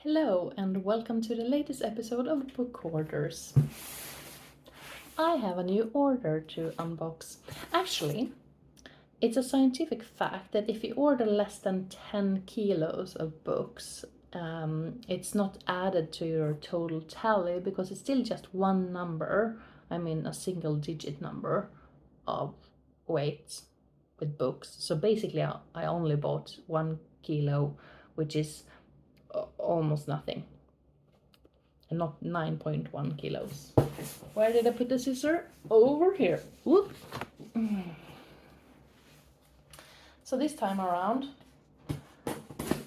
Hello and welcome to the latest episode of Book Hoarders. I have a new order to unbox. Actually, it's a scientific fact that if you order less than 10 kilos of books, it's not added to your total tally because it's still just one number, a single digit number of weight with books. So basically, I only bought 1 kilo, which is almost nothing, and not 9.1 kilos. Where did I put the scissor? Over here. Whoop. So this time around,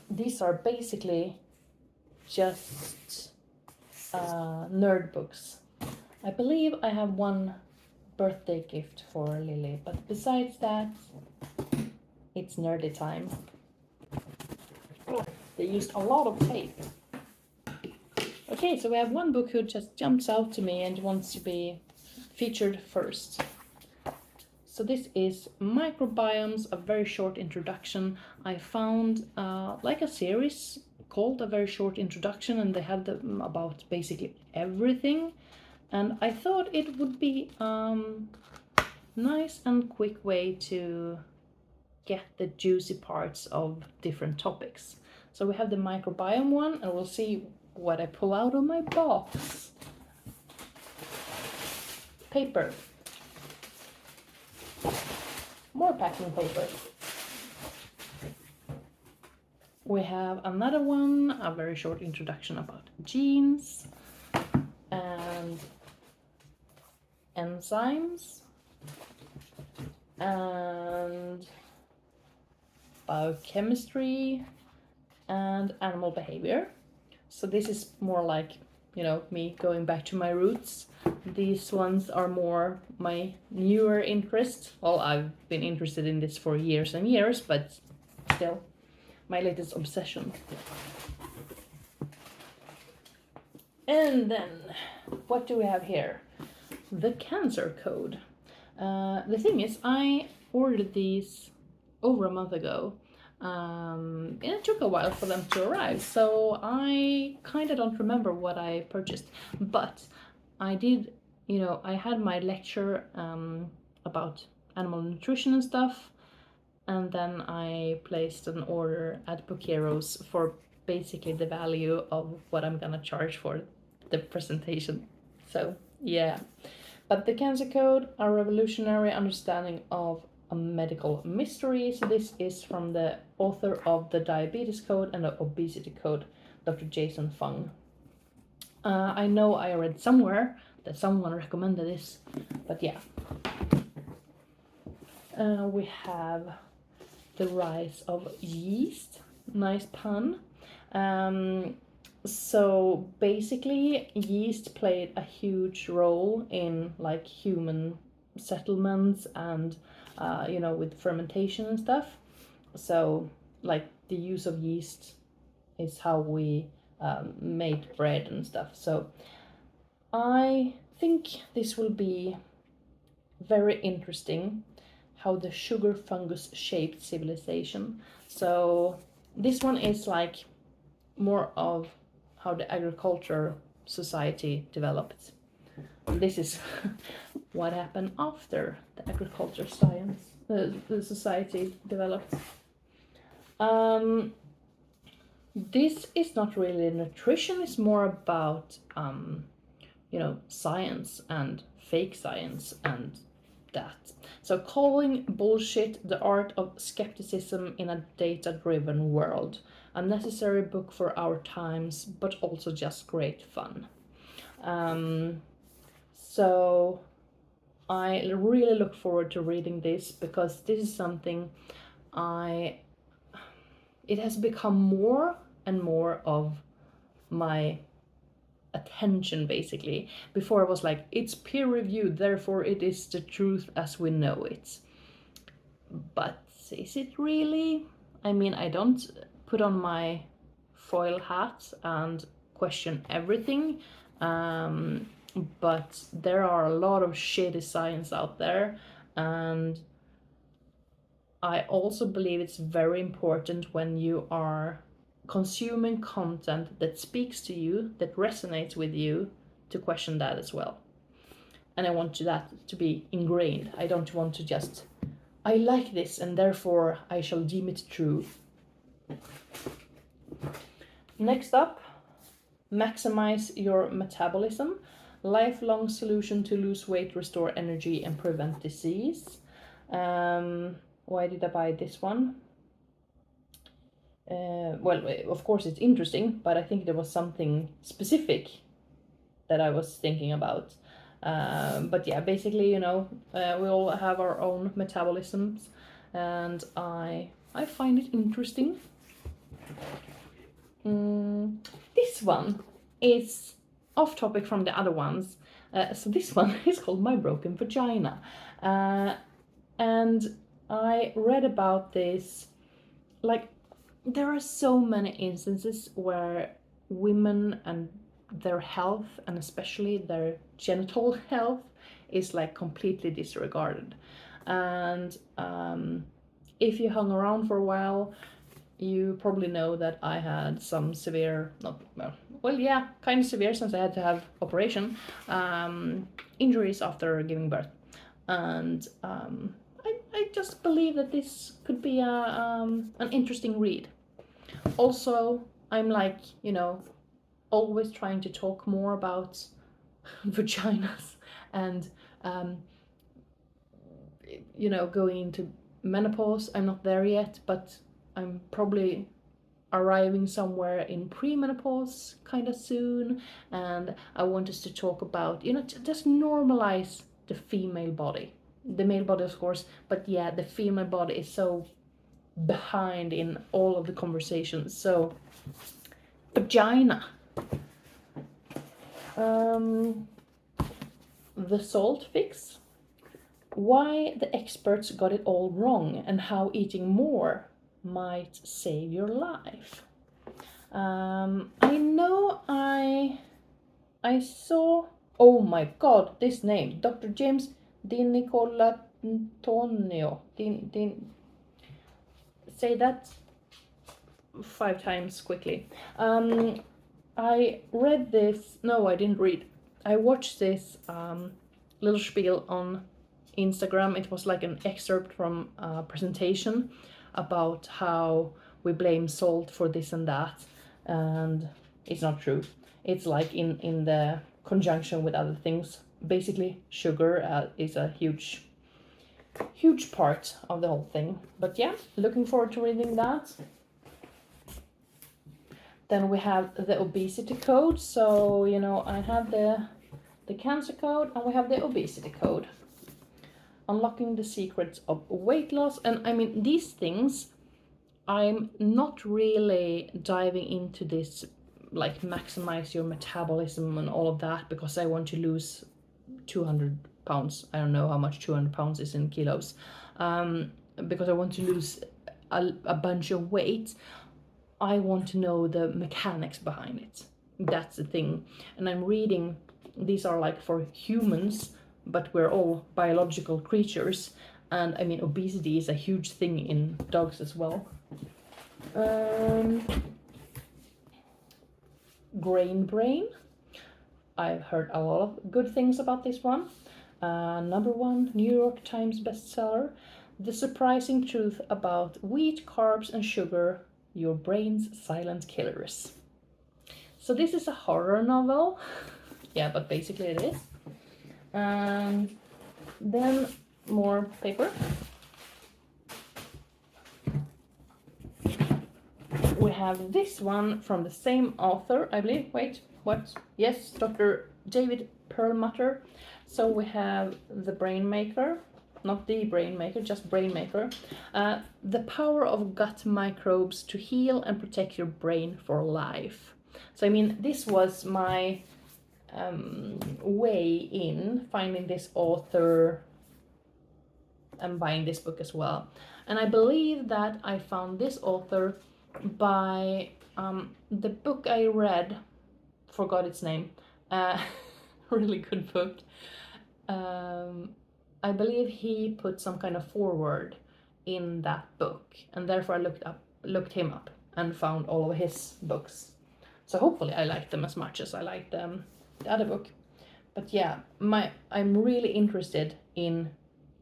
these are basically just nerd books. I believe I have one birthday gift for Lily, but besides that, it's nerdy time. They used a lot of tape. Okay, so we have one book who just jumps out to me and wants to be featured first. So this is Microbiomes, a very short introduction. I found like a series called A Very Short Introduction, and they have them about basically everything. And I thought it would be nice and quick way to get the juicy parts of different topics. So we have the microbiome one, and we'll see what I pull out of my box. Paper. More packing paper. We have another one, a very short introduction about genes and enzymes and biochemistry and animal behavior. So this is more like, me going back to my roots. These ones are more my newer interest. Well, I've been interested in this for years and years, but still my latest obsession. And then, what do we have here? The cancer code. The thing is, I ordered these over a month ago. And it took a while for them to arrive, so I kind of don't remember what I purchased, but I did, I had my lecture about animal nutrition and stuff, and then I placed an order at Book Heroes for basically the value of what I'm gonna charge for the presentation. So yeah, but the cancer code, a revolutionary understanding of a medical mystery. So this is from the author of the Diabetes Code and the Obesity Code, Dr. Jason Fung. I know I read somewhere that someone recommended this, but yeah. We have the rise of yeast. Nice pun. So basically, yeast played a huge role in like human settlements and with fermentation and stuff. So like the use of yeast is how we made bread and stuff. So I think this will be very interesting, how the sugar fungus shaped civilization. So this one is like more of how the agriculture society developed. This is what happened after the agriculture science, the society developed. This is not really nutrition, it's more about, science and fake science and that. So calling bullshit the art of skepticism in a data-driven world. A necessary book for our times, but also just great fun. So I really look forward to reading this because this is something it has become more and more of my attention basically. Before I was like, it's peer reviewed, therefore it is the truth as we know it. But is it really? I don't put on my foil hat and question everything. But there are a lot of shady science out there, and I also believe it's very important when you are consuming content that speaks to you, that resonates with you, to question that as well. And I want that to be ingrained. I don't want to just, I like this and therefore I shall deem it true. Next up, maximize your metabolism. Lifelong solution to lose weight, restore energy, and prevent disease. Why did I buy this one? Well, of course it's interesting, but I think there was something specific that I was thinking about. But yeah, basically, you know, we all have our own metabolisms, and I find it interesting. This one is off topic from the other ones. So this one is called My Broken Vagina. And I read about this, like, there are so many instances where women and their health, and especially their genital health, is like completely disregarded. And if you hung around for a while, you probably know that I had some severe, kind of severe, since I had to have operation, injuries after giving birth. And I just believe that this could be an interesting read. Also, I'm like, you know, always trying to talk more about vaginas and, you know, going into menopause. I'm not there yet, but I'm probably arriving somewhere in premenopause kind of soon. And I want us to talk about, you know, just normalize the female body. The male body, of course, but yeah, the female body is so behind in all of the conversations. So, vagina. The salt fix. Why the experts got it all wrong and how eating more might save your life. I know I saw, oh my god, this name, Dr. James Di Nicolantonio. Say that 5 times quickly. I read this, no, I didn't read. I watched this little spiel on Instagram. It was like an excerpt from a presentation about how we blame salt for this and that, and it's not true. It's like in the conjunction with other things. Basically, sugar is a huge part of the whole thing. But yeah, looking forward to reading that. Then we have the obesity code. So, you know, I have the cancer code and we have the obesity code. Unlocking the secrets of weight loss. And I mean, these things, I'm not really diving into this, like maximize your metabolism and all of that, because I want to lose 200 pounds. I don't know how much 200 pounds is in kilos. Because I want to lose a bunch of weight. I want to know the mechanics behind it. That's the thing. And I'm reading, these are like for humans, but we're all biological creatures. And I mean, obesity is a huge thing in dogs as well. Grain Brain. I've heard a lot of good things about this one. Number 1, New York Times bestseller. The surprising truth about wheat, carbs, and sugar, your brain's silent killers. So this is a horror novel. Yeah, but basically it is. And then more paper. We have this one from the same author, I believe. Wait, what? Yes, Dr. David Perlmutter. So we have The Brain Maker, not The Brain Maker, just Brain Maker. The power of gut microbes to heal and protect your brain for life. So I mean, this was my way in finding this author and buying this book as well. And I believe that I found this author by the book I read, forgot its name, really good book. I believe he put some kind of foreword in that book, and therefore I looked him up, and found all of his books. So hopefully I like them as much as I like the other book. But yeah, I'm really interested in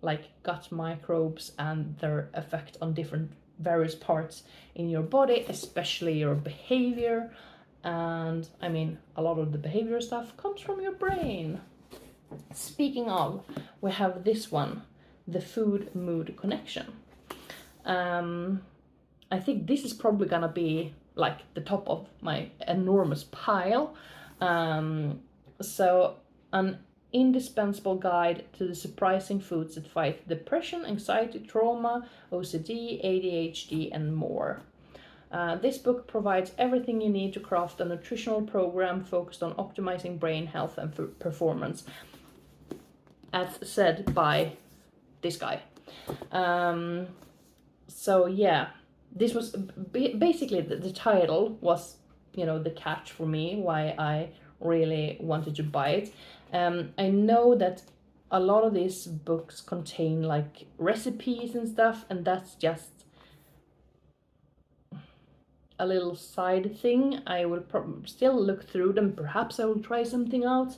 like gut microbes and their effect on different various parts in your body, especially your behavior. And I mean, a lot of the behavior stuff comes from your brain. Speaking of, we have this one, the food mood connection. I think this is probably gonna be like the top of my enormous pile. So an indispensable guide to the surprising foods that fight depression, anxiety, trauma, OCD, ADHD, and more. This book provides everything you need to craft a nutritional program focused on optimizing brain health and performance, as said by this guy. So yeah, this was basically the title was, you know, the catch for me, why I really wanted to buy it. I know that a lot of these books contain like recipes and stuff, and that's just a little side thing. I will still look through them. Perhaps I will try something out,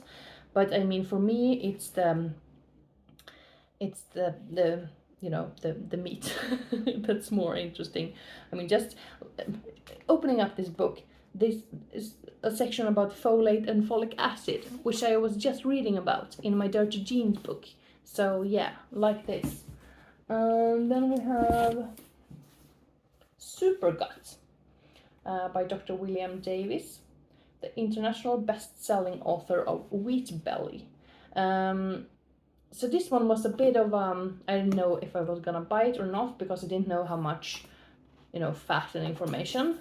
but I mean, for me, it's the you know, the meat that's more interesting. I mean, just opening up this book, this is a section about folate and folic acid, which I was just reading about in my Dirty Genes book. So yeah, like this. Then we have Super Gut by Dr. William Davis, the international best-selling author of Wheat Belly. So this one was a bit of I didn't know if I was gonna buy it or not, because I didn't know how much, you know, fat and information.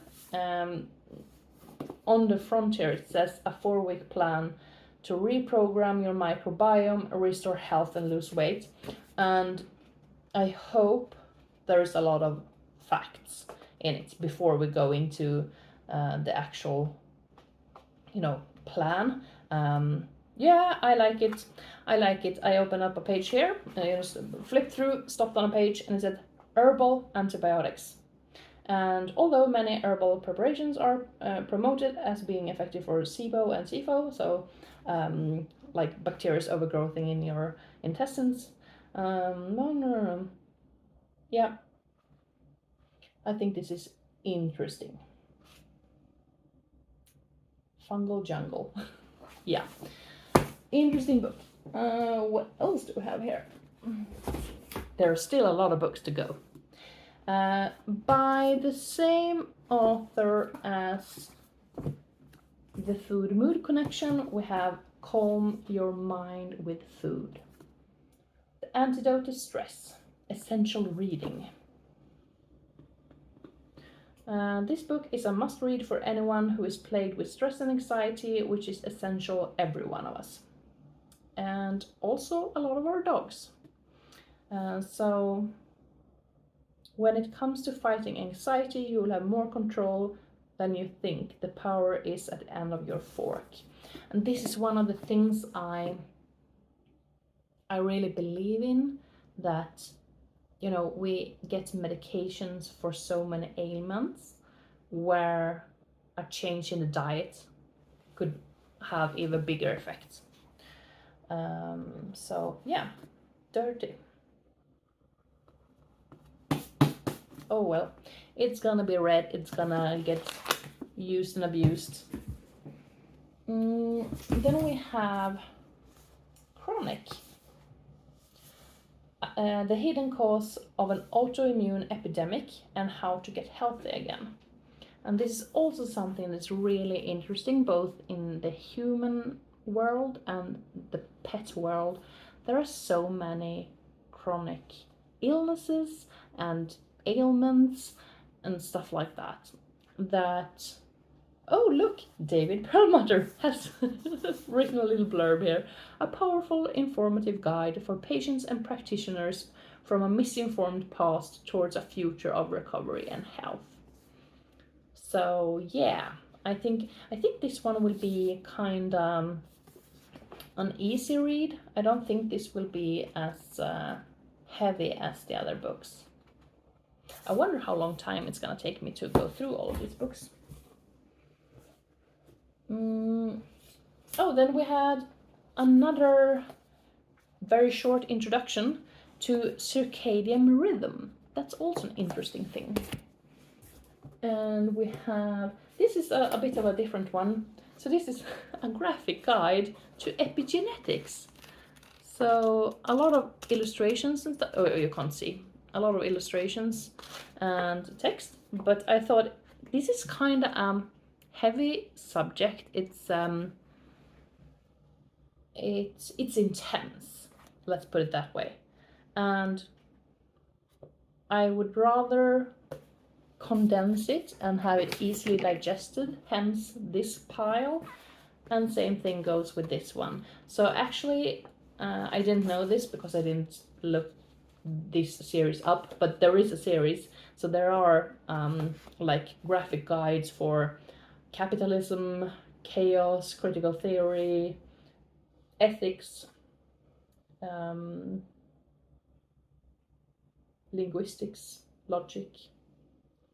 On the front here it says a 4-week plan to reprogram your microbiome, restore health, and lose weight. And I hope there's a lot of facts in it before we go into the actual, you know, plan. Yeah, I like it. I opened up a page here, I just flipped through, stopped on a page, and it said herbal antibiotics. And although many herbal preparations are promoted as being effective for SIBO and SIFO, so like bacteria's overgrowthing in your intestines, yeah, I think this is interesting. Fungal jungle. Yeah, interesting book. What else do we have here? There are still a lot of books to go. By the same author as The Food Mood Connection, we have Calm Your Mind with Food. The Antidote to Stress, Essential Reading. This book is a must-read for anyone who is plagued with stress and anxiety, which is essential every one of us. And also a lot of our dogs. So when it comes to fighting anxiety, you will have more control than you think. The power is at the end of your fork. And this is one of the things I really believe in, that, you know, we get medications for so many ailments where a change in the diet could have even bigger effects. So yeah, Dirty. Oh well, it's gonna be read, it's gonna get used and abused. Then we have Chronic. The hidden cause of an autoimmune epidemic and how to get healthy again. And this is also something that's really interesting, both in the human world and the pet world. There are so many chronic illnesses and ailments and stuff like that, oh look, David Perlmutter has written a little blurb here. A powerful, informative guide for patients and practitioners from a misinformed past towards a future of recovery and health. So yeah, I think this one will be kind of an easy read. I don't think this will be as heavy as the other books. I wonder how long time it's gonna take me to go through all of these books. Oh, then we had another very short introduction to circadian rhythm. That's also an interesting thing. And we have, this is a bit of a different one. So this is a graphic guide to epigenetics. So a lot of illustrations and stuff. Oh, you can't see. A lot of illustrations and text. But I thought this is kind of heavy subject. It's intense. Let's put it that way. And I would rather condense it and have it easily digested, hence this pile. And same thing goes with this one. So actually, I didn't know this because I didn't look this series up, but there is a series. So there are like graphic guides for capitalism, chaos, critical theory, ethics, linguistics, logic,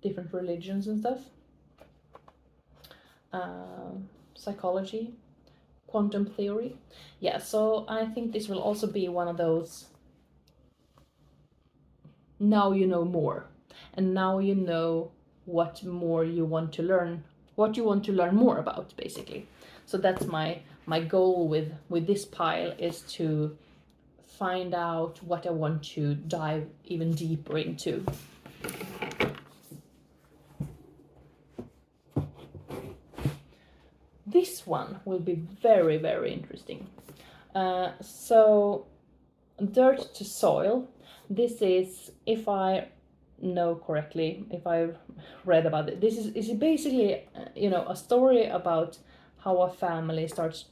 different religions and stuff, psychology, quantum theory. Yeah, so I think this will also be one of those, now you know more, and now you know what more you want to learn, what you want to learn more about, basically. So that's my goal with this pile, is to find out what I want to dive even deeper into. This one will be very, very interesting. So dirt to soil. This is, if I know correctly, if I've read about it, this is basically, a story about how a family starts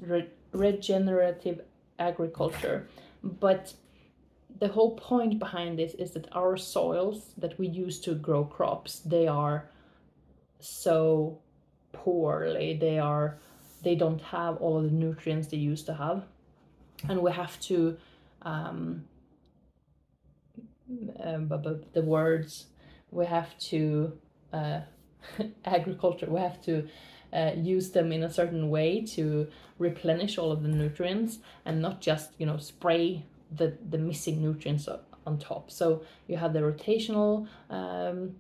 regenerative agriculture. But the whole point behind this is that our soils that we use to grow crops, they are so poorly, they don't have all of the nutrients they used to have, and we have to the words, we have to agriculture, we have to use them in a certain way to replenish all of the nutrients, and not just spray the missing nutrients on top. So you have the rotational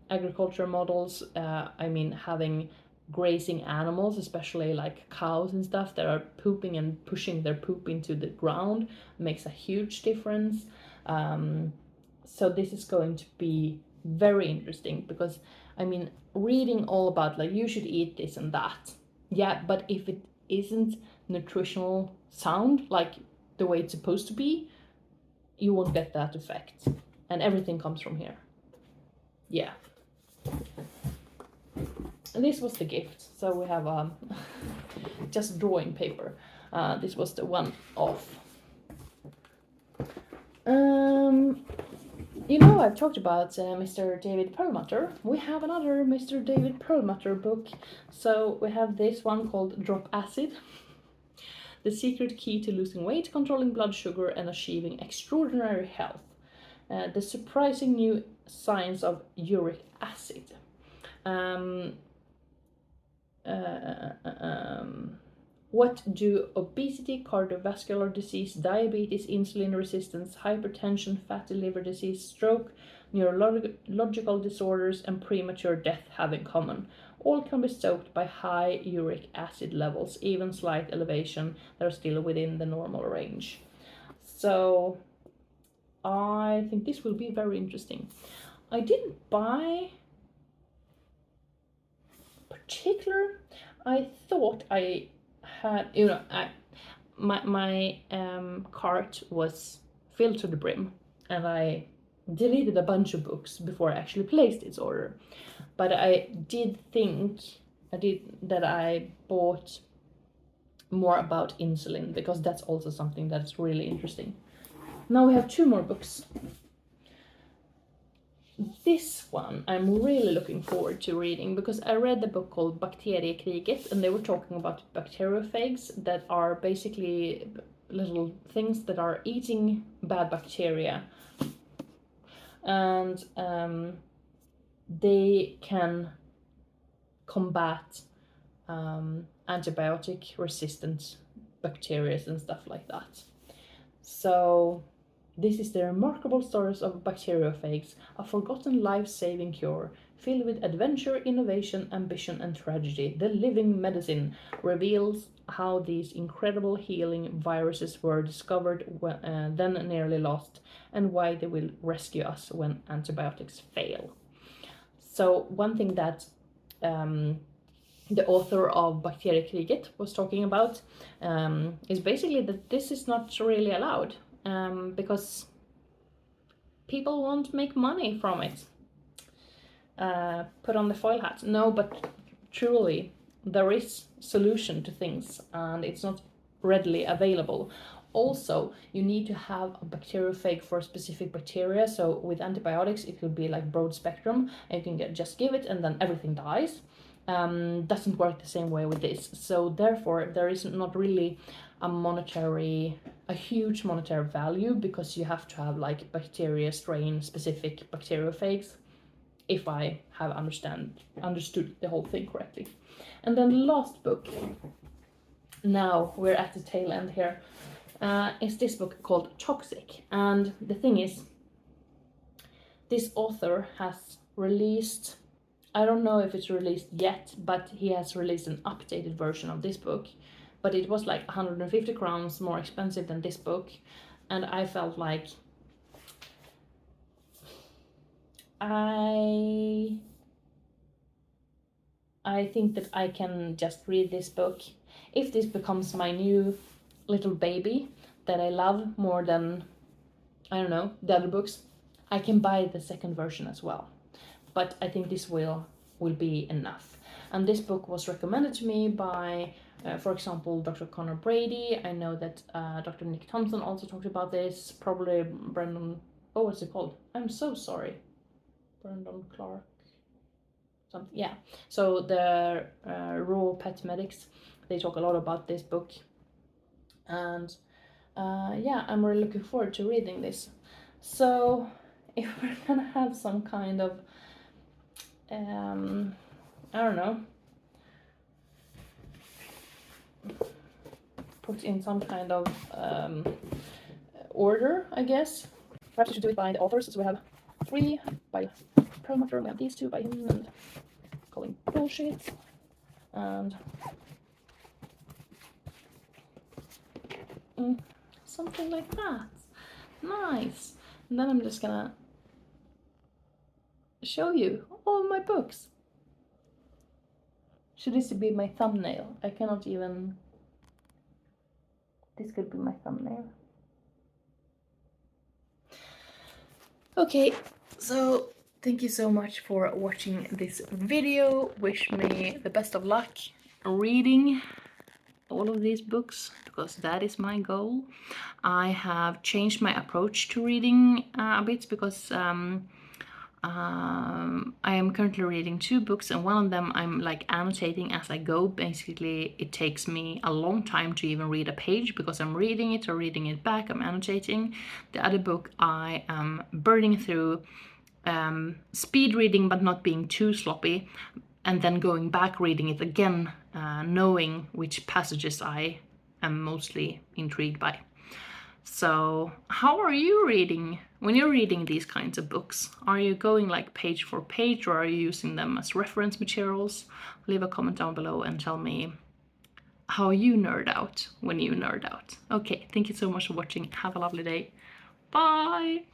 agriculture models. Having grazing animals, especially like cows and stuff, that are pooping and pushing their poop into the ground, makes a huge difference. So this is going to be very interesting, because reading all about like you should eat this and that, yeah, but if it isn't nutritional sound like the way it's supposed to be, you won't get that effect. And everything comes from here. Yeah. And this was the gift. So we have just drawing paper. This was the one off. I've talked about Mr. David Perlmutter. We have another Mr. David Perlmutter book. So we have this one called Drop Acid. The secret key to losing weight, controlling blood sugar, and achieving extraordinary health. The surprising new science of uric acid. What do obesity, cardiovascular disease, diabetes, insulin resistance, hypertension, fatty liver disease, stroke, neurological disorders, and premature death have in common? All can be stoked by high uric acid levels, even slight elevation that are still within the normal range. So I think this will be very interesting. I didn't buy particular. I thought I had, my cart was filled to the brim, and I deleted a bunch of books before I actually placed its order. But I did think that I bought more about insulin, because that's also something that's really interesting. Now we have 2 more books. This one I'm really looking forward to reading, because I read the book called Bakteriekriget, and they were talking about bacteriophages that are basically little things that are eating bad bacteria. And they can combat antibiotic resistant bacteria and stuff like that. So this is the remarkable stories of bacteriophages, a forgotten life-saving cure, filled with adventure, innovation, ambition, and tragedy. The Living Medicine reveals how these incredible healing viruses were discovered when, then nearly lost, and why they will rescue us when antibiotics fail. So one thing that the author of Bakteriekriget was talking about is basically that this is not really allowed because people won't make money from it. Put on the foil hat. No, but truly, there is solution to things and it's not readily available. Also, you need to have a bacteriophage for a specific bacteria. So with antibiotics, it could be like broad spectrum, and you can just give it and then everything dies. Doesn't work the same way with this. So therefore, there is not really a huge monetary value, because you have to have like bacteria strain specific bacteriophages, if I have understood the whole thing correctly. And then the last book, now we're at the tail end here, is this book called Toxic. And the thing is, this author has released, I don't know if it's released yet, but he has released an updated version of this book. But it was like 150 crowns more expensive than this book. And I felt like I think that I can just read this book. If this becomes my new little baby that I love more than, I don't know, the other books, I can buy the second version as well. But I think this will be enough. And this book was recommended to me by, for example, Dr. Connor Brady. I know that Dr. Nick Thompson also talked about this. Probably Brendan, oh, what's it called? I'm so sorry. Brendan Clark. Something, yeah. So the Raw Pet Medics, they talk a lot about this book. And yeah, I'm really looking forward to reading this. So if we're gonna have some kind of I don't know, put in some kind of order, I guess. Perhaps we should do it by the authors. So we have 3 by Perlmutter, we have these 2 by him, and calling bullshit, and something like that. Nice. And then I'm just gonna show you all my books. Should this be my thumbnail? I cannot even. This could be my thumbnail. Okay, so thank you so much for watching this video. Wish me the best of luck reading all of these books, because that is my goal. I have changed my approach to reading a bit, because I am currently reading 2 books, and one of them I'm like annotating as I go. Basically, it takes me a long time to even read a page, because I'm reading it or reading it back, I'm annotating. The other book I am burning through, speed reading but not being too sloppy, and then going back reading it again, knowing which passages I am mostly intrigued by. So how are you reading when you're reading these kinds of books? Are you going like page for page, or are you using them as reference materials? Leave a comment down below and tell me how you nerd out when you nerd out. Okay, thank you so much for watching. Have a lovely day. Bye!